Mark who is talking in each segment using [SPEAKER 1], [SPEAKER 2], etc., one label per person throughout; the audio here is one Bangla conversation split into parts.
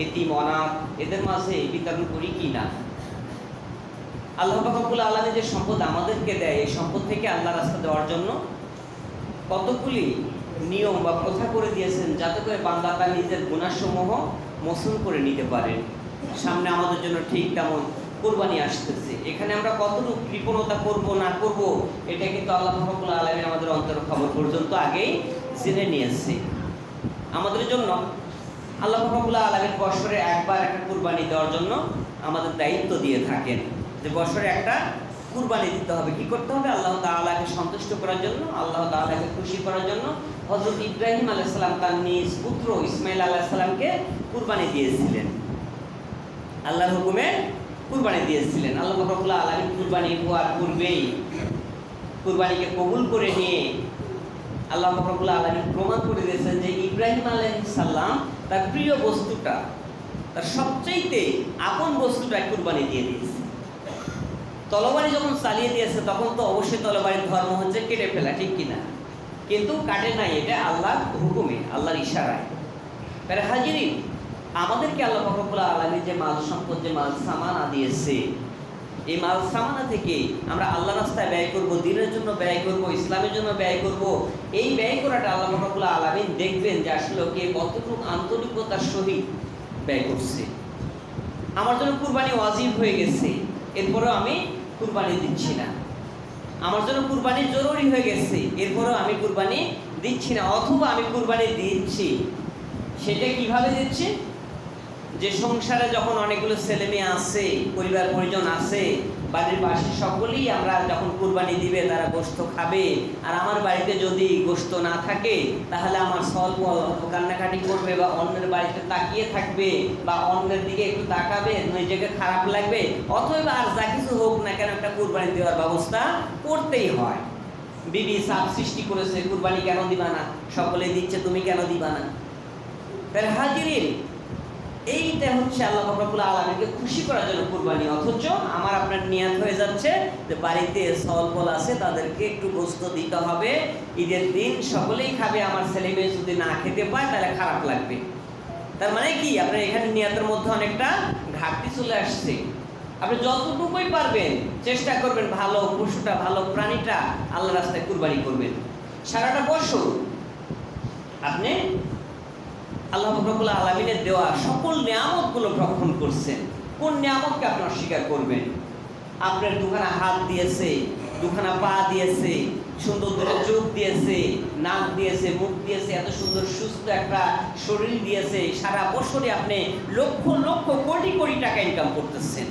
[SPEAKER 1] এতিম অনাথ এদের মাঝে বিতরণ করি কি না? আল্লাহ পাক রব্বুল আলামিন যে সম্পদ আমাদেরকে দেয়, এই সম্পদ থেকে আল্লাহ রাস্তা দেওয়ার জন্য কতগুলি নিয়ম বা প্রথা করে দিয়েছেন, যাতে করে বান্দা তার নিজের গুনাহসমূহ মোচন করে নিতে পারে। সামনে আমাদের জন্য ঠিক তেমন কোরবানি আসতেছে। এখানে আমরা কতটুকু কৃপণতা করব না করব, এটা কিন্তু আল্লাহ পাক রব্বুল আলামিন আমাদের অন্তর খবর পর্যন্ত আগেই জেনে নিয়েছে। আমাদের জন্য আল্লাহ পাক রব্বুল আলামিন বছরে একবার একটা কুরবানি দেওয়ার জন্য আমাদের দায়িত্ব দিয়ে থাকেন, যে বছরে একটা কুরবানি দিতে হবে। কি করতে হবে? আল্লাহ তাআলাকে সন্তুষ্ট করার জন্য, আল্লাহ তাআলাকে খুশি করার জন্য। হযরত ইব্রাহিম আলাইহিস সালাম তার নিজ পুত্র ইসমাঈল আলাইহিস সালামকে কুরবানি দিয়েছিলেন, আল্লাহর হুকুমে কুরবানি দিয়েছিলেন। আল্লাহ পাক রব্বুল আলামিন কুরবানি হওয়ার পূর্বেই কুরবানিকে কবুল করে নিয়ে আল্লাহ পাক রব্বুল আলামিন প্রমাণ করে দিয়েছেন যে ইব্রাহিম আলাইহিস সালাম তার প্রিয় বস্তুটা, তার সবচাইতে আপন বস্তুটা কুরবানি দিয়ে দিয়েছে। তরবারি যখন চালিয়ে দিয়েছে তখন তো অবশ্যই তরবারির ধর্ম হচ্ছে কেটে ফেলা, ঠিক কিনা? কিন্তু কাটে নাই, এটা আল্লাহর হুকুমে, আল্লাহর ইশারায়। তার হাজিরিন, আমাদেরকে আল্লাহ পাক রব্বুল আলামিন যে মাল সম্পদ, যে মাল সামানা দিয়েছে, এই মাল সামানা থেকে আমরা আল্লাহ রাস্তায় ব্যয় করব, দ্বীনের জন্য ব্যয় করব, ইসলামের জন্য ব্যয় করব। এই ব্যয় করাটা আল্লাহ পাক রব্বুল আলামিন দেখবেন যে আসলে কে কতটুকু আন্তরিকতার সহিত ব্যয় করছে। আমার জন্য কুরবানি ওয়াজিব হয়ে গেছে, এরপরেও আমি কুরবানি দিচ্ছি না। আমার জন্য কুরবানি জরুরি হয়ে গেছে, এরপরেও আমি কুরবানি দিচ্ছি না। অথবা আমি কুরবানি দিচ্ছি, সেটা কিভাবে দিচ্ছি? যে সংসারে যখন অনেকগুলো ছেলে মেয়ে আছে, পরিবার পরিজন আছে, বাড়ির পাশে সকলেই আমরা যখন কুরবানি দিবে তারা গোশত খাবে, আর আমার বাড়িতে যদি গোশত না থাকে তাহলে আমার স্বল্প কান্নাকাটি করবে, বা অন্যের বাড়িতে তাকিয়ে থাকবে, বা অন্যের দিকে একটু তাকাবে, নিজেকে খারাপ লাগবে। অথবা আর যা কিছু হোক না কেন, একটা কুরবানি দেওয়ার ব্যবস্থা করতেই হয়। বিবি চাপ সৃষ্টি করেছে, কুরবানি কেন দিবা না, সকলে দিচ্ছে, তুমি কেন দিবা না? তার হাজিরিন, এইটা হচ্ছে আল্লাহ পাক রব্বুল আলামিনকে খুশি করার জন্য কুরবানি। অথচ আমার আপনার নিয়ত হয়ে যাচ্ছে যে বাড়িতে সলপল আছে, তাদেরকে একটু গোশত দিতে হবে, ঈদের দিন সকলেই খাবে, আমার ছেলে মেয়ে যদি না খেতে পায় তাহলে খারাপ লাগবে। তার মানে কি? আপনার এখানে নিয়তের মধ্যে অনেকটা ঘাটতি চলে আসছে। আপনি যতটুকুই পারবেন চেষ্টা করবেন ভালো পশুটা, ভালো প্রাণীটা আল্লাহ রাস্তায় কুরবানি করবেন। সারাটা বছর আপনি আল্লাহ রব্বুল আলামিনের দেওয়া সকল নিয়ামতগুলো ভক্ষণ করছেন। কোন নিয়ামতকে আপনি অস্বীকার করবেন? আপনার দুখানা হাত দিয়েছে, দুখানা পা দিয়েছে, সুন্দর দুটো চোখ দিয়েছে, নাক দিয়েছে, মুখ দিয়েছে, এত সুন্দর সুস্থ একটা শরীর দিয়েছে। সারা বছরে আপনি লক্ষ লক্ষ কোটি কোটি টাকা ইনকাম করতেছেন।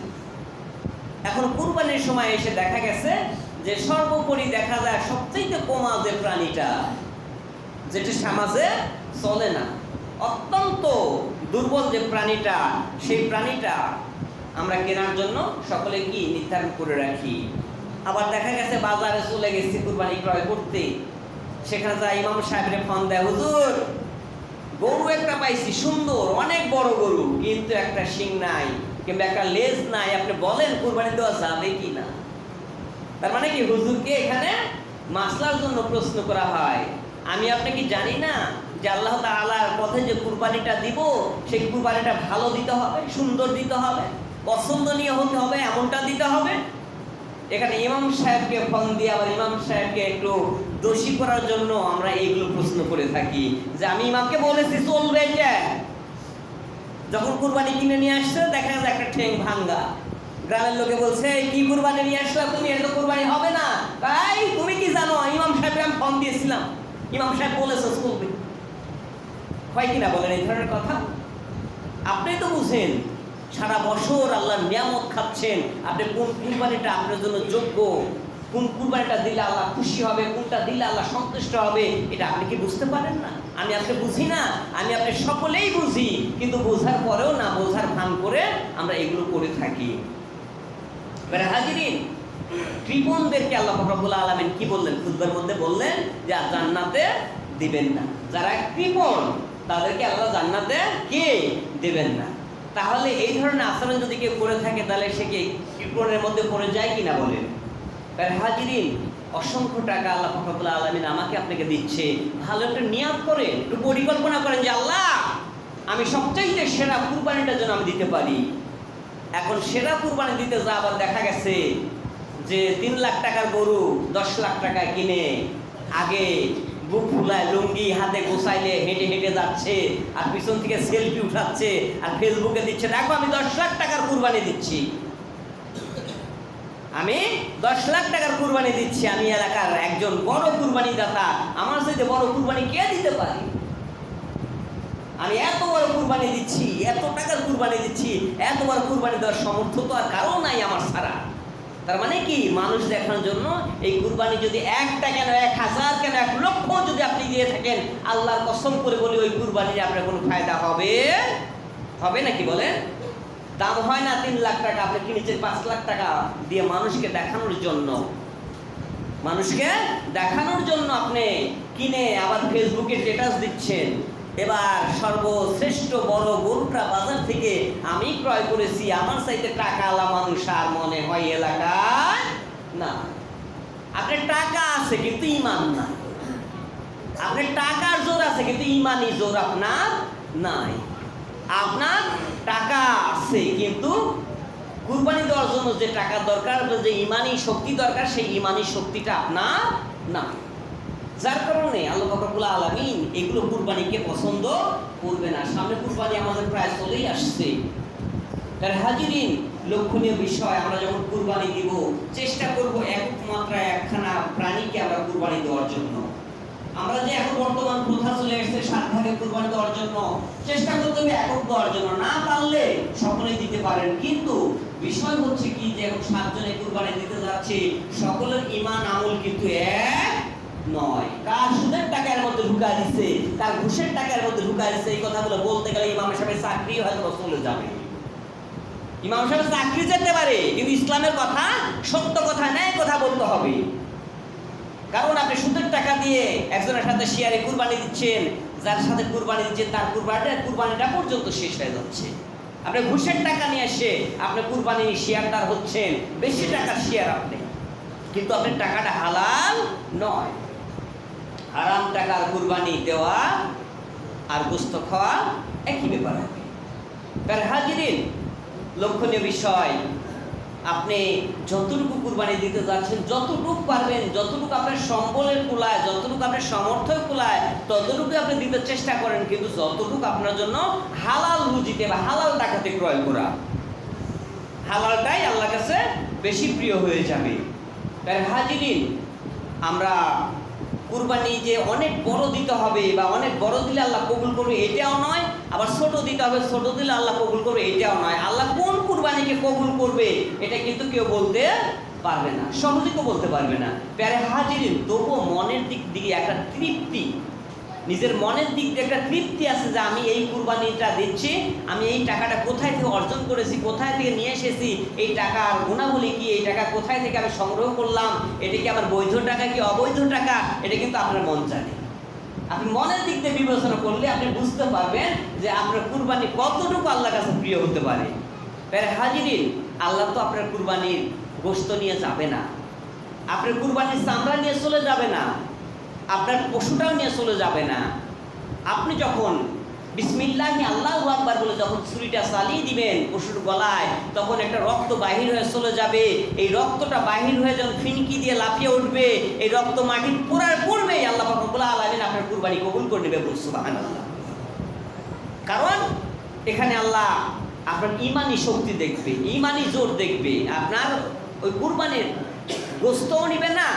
[SPEAKER 1] এখন কুরবানির সময় এসে দেখা গেছে যে সর্বোপরি দেখা যায় সবচেয়ে কমা যে প্রাণীটা, যেটা সমাজে চলে না, অত্যন্ত দুর্বল যে প্রাণীটা, সেই প্রাণীটা আমরা কেনার জন্য সকলে কি নির্ধারণ করে রাখি। আবার দেখা গেছে বাজারে চলে গেছি কুরবানি ক্রয় করতে, সেখানে যা ইমাম সাহেবের ফোন দেয়, হুজুর গরু একটা পাইছি সুন্দর, অনেক বড় গরু, কিন্তু একটা শিং নাই কিংবা একটা লেজ নাই, আপনি বলেন কুরবানি দেওয়া যাবে কি না? তার মানে কি হুজুরকে এখানে মাসলার জন্য প্রশ্ন করা হয়। আমি আপনি কি জানি না যে আল্লাহ তাআলার পথে যে কুরবানিটা দিব, সেই কুরবানিটা ভালো দিতে হবে, সুন্দর দিতে হবে, পছন্দনীয় হতে হবে, এমনটা দিতে হবে। এখানে ইমাম সাহেবকে ফোন দিয়ে আবার ইমাম সাহেবকে একটু দোষী করার জন্য আমরা এইগুলো প্রশ্ন করে থাকি, যে আমি ইমামকে বলেছি চলবে এটা। যখন কুরবানি কিনে নিয়ে আসছে দেখা যায় একটা ঠ্যাং ভাঙ্গা, গ্রামের লোকে বলছে কি কুরবানি নিয়ে আসলা তুমি, এটা কুরবানি হবে না। তাই তুমি কি জানো, ইমাম সাহেবকে আমি ফোন দিয়েছিলাম, ইমাম সাহেব বলেছে চলবে। হয় কিনা বলেন এই ধরনের কথা? আপনি তো বুঝেন সারা বছর আল্লাহর নিয়ামত খাচ্ছেন, আপনি কোন কুরবানিটা আপনার জন্য যোগ্য, কোন কুরবানিটা দিলে আল্লাহ খুশি হবে, কোনটা দিলে আল্লাহ সন্তুষ্ট হবে, এটা আপনি কি বুঝতে পারেন না? আমি আপনি বুঝি না? আমি আপনি সকলেই বুঝি, কিন্তু বোঝার পরেও না বোঝার ভান করে আমরা এগুলো করে থাকি। হাজিরিন, কৃপণদেরকে আল্লাহ রব্বুল আলামিন কি বললেন? খুতবার মধ্যে বললেন যে জান্নাতে দিবেন না। যারা কৃপণ তাদেরকে আল্লাহ জান্নাতে কে দেবেন না। তাহলে এই ধরনের আচরণ যদি কেউ করে থাকে তাহলে সে কি কৃপণের মধ্যে পড়ে যায় কিনা বলেন? হাজিরিন, অসংখ্য টাকা আল্লাহ রব্বুল আলামিন আমাকে আপনাকে দিচ্ছে, ভালো একটা নিয়ত করেন, একটু পরিকল্পনা করেন যে আল্লাহ আমি সবচাইতে সেরা কুরবানিটা যেন আমি দিতে পারি। এখন সেরা কুরবানি দিতে যা আবার দেখা গেছে যে 3 লাখ টাকার গরু 10 লাখ টাকায় কিনে আগে বুক ফুলায় লুঙ্গি হাতে গোছাইলে হেঁটে হেঁটে যাচ্ছে, আর পিছন থেকে সেলফি উঠাচ্ছে আর ফেসবুকে দিচ্ছে, দেখো আমি 10 লাখ টাকার কুরবানি দিচ্ছি, আমি 10 লাখ টাকার কুরবানি দিচ্ছি, আমি এলাকার একজন বড় কুরবানি দাতা, আমার সাথে বড় কুরবানি কে দিতে পারি, আমি এত বড় কুরবানি দিচ্ছি, এত টাকার কুরবানি দিচ্ছি, এত বড় কুরবানি দেওয়ার সামর্থ্য তো আর কারো নাই আমার ছাড়া। তার মানে কি, মানুষ দেখানোর জন্য এই কুরবানি যদি 1টা কেন 1000 কেন 1 লক্ষ যদি আপনি দিয়ে থাকেন, আল্লাহর কসম করে বলি ওই কুরবানির আপনার কোনো ফায়দা হবে হবে নাকি বলেন? দাম হয় না 3 লাখ টাকা, আপনি কিনেছেন 5 লাখ টাকা দিয়ে মানুষকে দেখানোর জন্য, মানুষকে দেখানোর জন্য আপনি কিনে আবার ফেসবুকে স্ট্যাটাস দিচ্ছেন, এবার সর্বশ্রেষ্ঠ বড় গরুটা বাজার থেকে আমি ক্রয় করেছি, আমার চাইতে টাকাওয়ালা মানুষ আর মনে হয় এলাকায় না। আপনার টাকা আছে কিন্তু ইমান না, আপনার টাকার জোর আছে কিন্তু ইমানি জোর আপনার নাই। আপনার টাকা আছে কিন্তু কুরবানি দেওয়ার জন্য যে টাকা দরকার, যে ইমানি শক্তি দরকার, সেই ইমানি শক্তিটা আপনার না। যার কারণে আল্লাহ পাক রব্বুল আলামিন এগুলো কুরবানিকে পছন্দ করবে না। সামনে কুরবানি আমাদের প্রায় চলেই আসছে। তার হাজিরিন, লক্ষণীয় বিষয়, আমরা যখন কুরবানি দিব চেষ্টা করব একক মাত্রায় একখানা প্রাণীকে আমরা কুরবানি দেওয়ার জন্য। আমরা যে এখন বর্তমান প্রথা চলে এসেছে 7 ভাগে কুরবানি দেওয়ার জন্য, চেষ্টা করতে হবে একক দেওয়ার জন্য, না পারলে সকলেই দিতে পারেন। কিন্তু বিষয় হচ্ছে কি যে এখন 7 জনে কুরবানি দিতে যাচ্ছে, সকলের ঈমান আমল কিন্তু এক নয়। কার সুদের টাকার মধ্যে ঢুকায় দিচ্ছে, কার ঘুষের টাকার মধ্যে ঢুকায় দিচ্ছে, এই কথাগুলো বলতে গেলে ইমাম সাহেবের চাকরি হয়তো চলে যাবে। ইমাম সাহেবের চাকরি যেতে পারে, কিন্তু ইসলামের কথা, সত্য কথা, ন্যায় কথা বলতে হবে। কারণ আপনি সুদের টাকা দিয়ে একজনের সাথে শেয়ারে কুরবানি দিচ্ছেন, যার সাথে কুরবানি দিচ্ছেন তার কুরবানিটা পর্যন্ত শেষ হয়ে যাচ্ছে। আপনি ঘুষের টাকা নিয়ে এসে আপনি কুরবানি শেয়ারদার হচ্ছেন, বেশি টাকার শেয়ার আপনি, কিন্তু আপনার টাকাটা হালাল নয়। হারাম টাকার কুরবানি দেওয়া আর গোশত খাওয়া একই ব্যাপার হবে। তার হাজিরিন, লক্ষণীয় বিষয়, আপনি যতটুকু কুরবানি দিতে যাচ্ছেন, যতটুকু পারবেন, যতটুকু আপনার সম্বলের কুলায়, যতটুকু আপনার সামর্থ্যের কুলায়, ততটুকু আপনি দিতে চেষ্টা করেন, কিন্তু যতটুকু আপনার জন্য হালাল রুজিতে বা হালাল টাকাতে ক্রয় করা, হালালটাই আল্লাহর কাছে বেশি প্রিয় হয়ে যাবে। তার হাজিরিন, আমরা কুরবানি যে অনেক বড় দিতে হবে বা অনেক বড় দিলে আল্লাহ কবুল করবে এটাও নয়, আবার ছোট দিতে হবে, ছোট দিলে আল্লাহ কবুল করবে এটাও নয়। আল্লাহ কোন কুরবানিকে কবুল করবে এটা কিন্তু কেউ বলতে পারবে না, সহজে কেউ বলতে পারবে না। প্যারে হাজিরিন, তবুও মনের দিক দিয়ে একটা তৃপ্তি, নিজের মনের দিক দিয়ে একটা তৃপ্তি আছে যে আমি এই কুরবানিটা দিচ্ছি, আমি এই টাকাটা কোথায় থেকে অর্জন করেছি, কোথায় থেকে নিয়ে এসেছি, এই টাকার গুণাবলী কি, এই টাকা কোথায় থেকে আমি সংগ্রহ করলাম, এটা কি আমার বৈধ টাকা কি অবৈধ টাকা, এটা কিন্তু আপনার মন জানে। আপনি মনের দিক দিয়ে বিবেচনা করলে আপনি বুঝতে পারবেন যে আপনার কুরবানি কতটুকু আল্লাহর কাছে প্রিয় হতে পারে। প্যারে হাজিরিন, আল্লাহ তো আপনার কুরবানির গোশত নিয়ে যাবে না, আপনার কুরবানির চামড়া নিয়ে চলে যাবে না, আপনার পশুটাও নিয়ে চলে যাবে না। আপনি যখন বিসমিল্লাহি আল্লাহু আকবার বলে যখন ছুরিটা চালিয়ে দিবেন পশুর গলায়, তখন একটা রক্ত বাহির হয়ে চলে যাবে। এই রক্তটা বাহির হয়ে যখন ফিনকি দিয়ে লাফিয়ে উঠবে, এই রক্ত মাটির পোড়ার পড়বেই আল্লাহ পাক রব্বুল আলামিন আপনার কুরবানি কবুল করে নেবে। সুবহানাল্লাহ। কারণ এখানে আল্লাহ আপনার ইমানি শক্তি দেখবে, ইমানি জোর দেখবে। আপনার ওই কুরবানির গোশতও নিবে না,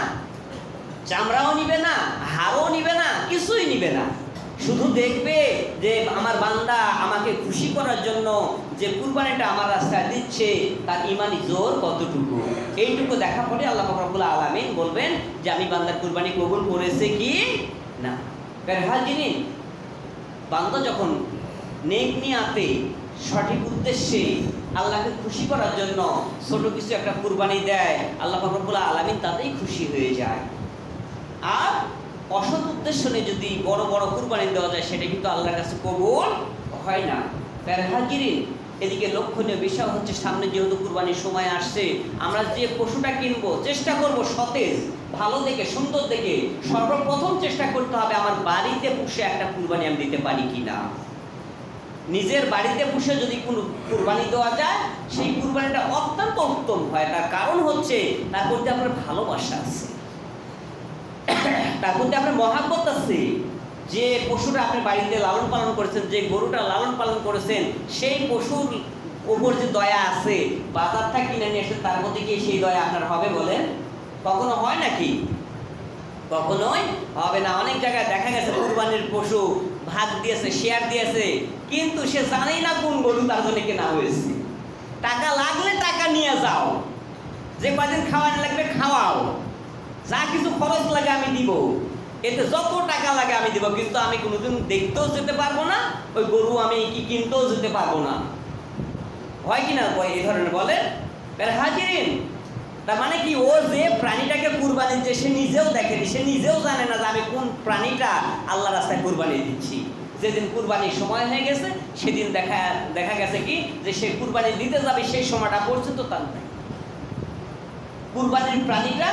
[SPEAKER 1] চামড়াও নিবে না, হাড়ও নিবে না, কিছুই নিবে না, শুধু দেখবে যে আমার বান্দা আমাকে খুশি করার জন্য যে কুরবানিটা আমার রাস্তায় দিচ্ছে তার ইমানি জোর কতটুকু। এইটুকু দেখা পরে আল্লাহ পাক রব্বুল আলামিন বলবেন যে আমি বান্দার কুরবানি কবুল করেছে কি না। হাজিরিন, বান্দা যখন নেক নিয়াতে সঠিক উদ্দেশ্যে আল্লাহকে খুশি করার জন্য ছোট কিছু একটা কুরবানি দেয়, আল্লাহ পাক রব্বুল আলামিন তাতেই খুশি হয়ে যায়। আর অসৎ উদ্দেশ্য নিয়ে যদি বড় বড় কুরবানি দেওয়া যায় সেটা কিন্তু আল্লাহর কাছে কবুল হয় না। প্যারে হাজিরিন, এদিকে লক্ষণীয় বিষয় হচ্ছে সামনে যেহেতু কুরবানির সময় আসছে, আমরা যে পশুটা কিনবো চেষ্টা করব সতেজ, ভালো দেখে, সুন্দর দেখে। সর্বপ্রথম চেষ্টা করতে হবে আমার বাড়িতে পুষে একটা কুরবানি আমি দিতে পারি কিনা। নিজের বাড়িতে বসে যদি কোনো কুরবানি দেওয়া যায়, সেই কুরবানিটা অত্যন্ত উত্তম হয়। তার কারণ হচ্ছে তার প্রতি আপনার ভালোবাসা আছে, তার প্রতি আপনার মহাব্বত আছে। যে পশুটা আপনি বাড়িতে লালন পালন করেছেন, যে গরুটা লালন পালন করেছেন, সেই পশুর উপর যে দয়া আছে, বাজার থেকে কিনে নিয়ে এসে তার প্রতি কি সেই দয়া আপনার হবে বলেন? কখনো হয় নাকি? কখনোই হবে না। অনেক জায়গায় দেখা গেছে কুরবানির পশু ভাগ দিয়েছে, শেয়ার দিয়েছে, কিন্তু সে জানেই না কোন গরু তার জন্য কেনা হয়েছে। টাকা লাগলে টাকা নিয়ে যাও, যে কদিন খাওয়ানো লাগবে খাওয়াও, যা কিছু খরচ লাগে আমি দিব, এতে যত টাকা লাগে আমি দিব, কিন্তু আমি কোনোদিন দেখতেও যেতে পারবো না, ওই গরু আমি কি কিনতেও যেতে পারবো না। হয় কি না এই ধরনের বলে হাজিরিন? তার মানে কি, ও যে প্রাণীটাকে কুরবানি দিচ্ছে সে নিজেও দেখেনি, সে নিজেও জানে না যে আমি কোন প্রাণীটা আল্লাহ রাস্তায় কুরবানি দিচ্ছি। যেদিন কুরবানির সময় হয়ে গেছে সেদিন দেখা গেছে কি যে সে কুরবানি দিতে যাবে, সেই সময়টা পর্যন্ত তার নাই। কুরবানির প্রাণীটা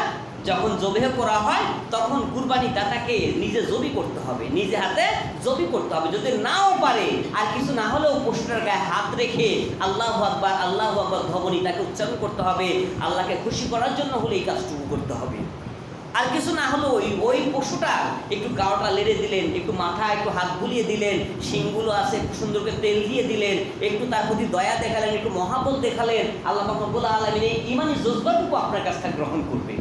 [SPEAKER 1] যখন জবেহ করা হয় তখন কুরবানি দাতাকে নিজে জবি করতে হবে, নিজে হাতে জবি করতে হবে। যদি নাও পারে, আর কিছু না হলেও পশুটার গায়ে হাত রেখে আল্লাহু আকবার আল্লাহু আকবার ধ্বনি তাকে উচ্চারণ করতে হবে। আল্লাহকে খুশি করার জন্য হলে এই কাজটুকু করতে হবে। আর কিছু না হলেও ওই পশুটা একটু গাওটা লেড়ে দিলেন, একটু মাথা একটু হাত বুলিয়ে দিলেন, শিংগুলো আছে একটু সুন্দর করে তেল দিয়ে দিলেন, একটু তার প্রতি দয়া দেখালেন, একটু মহাব্বত দেখালেন। আল্লাহ পাক রব্বুল আলামিন এই ঈমানি জজবাটুকু আপনার কাছ থেকে গ্রহণ করবে।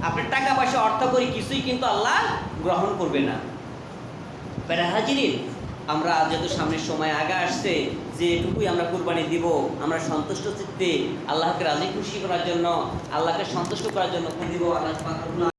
[SPEAKER 1] আপনার টাকা পয়সা অর্থ করি কিছুই কিন্তু আল্লাহ গ্রহণ করবে না। হাজিরিন, আমরা যেহেতু সামনের সময় আগে আসছে, যে এটুকুই আমরা কুরবানি দিব, আমরা সন্তুষ্ট চিত্তে আল্লাহকে রাজি খুশি করার জন্য, আল্লাহকে সন্তুষ্ট করার জন্য দিব। আল্লাহ